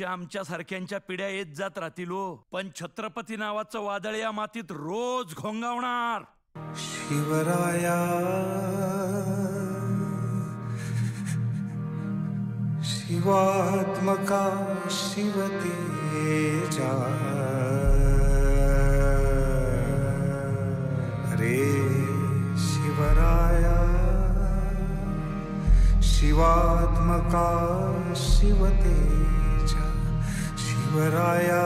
आमच्या सारख्यांच्या पिढ्या येत जात राहतील हो, पण छत्रपती नावाचं वादळ या मातीत रोज घोंगावणार. शिवराया शिवात्मका शिवतेजा रे शिवराया शिवात्मका शिवतेजा शिवराया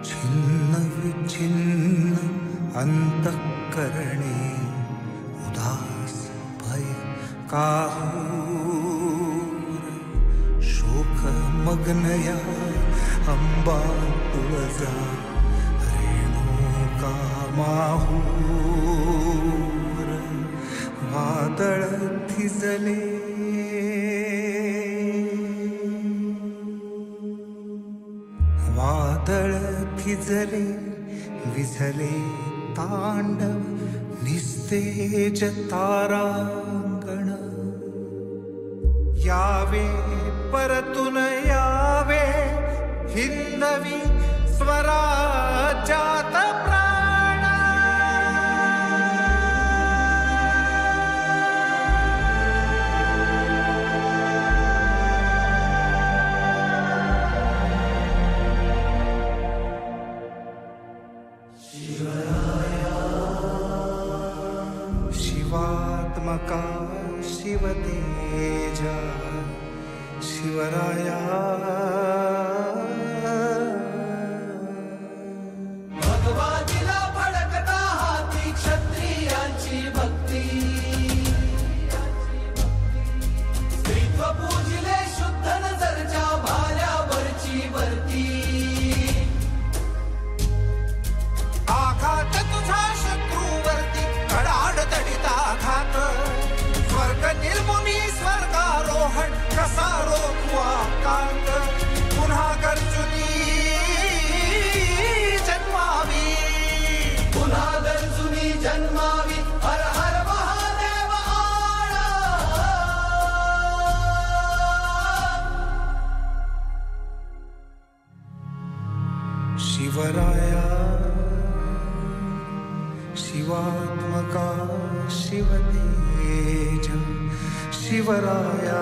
छिन्न विच्छिन्न अंतःकरणे उदास भय काहूर शोक मग्नया अंबा तुळजा रेणुका माहूर वादळ थिजले वादळ थिजले विझले तांडव निस्तेज तारांगण यावे परतून यावे हिंदवी स्वराज्यात प्राण शिवात्मका शिवतेजा शिवराया भगवानीला फडकता हाती क्षत्रियांची भक्ती स्त्रीत्व पूजिले शुद्ध नजरच्या भाल्यावरची वरती आघात तुझा शत्रूवरती कडाड तडिता घात स्वर्ग निर्मुनी स्वर्गारोहण कसा रोखवा कांत पुन्हा गर्जुनी जन्मावी पुन्हा गरजुनी जन्मावी हर हर महादेव आळा शिवराया शिवात्मका शिवतेजा शिवराया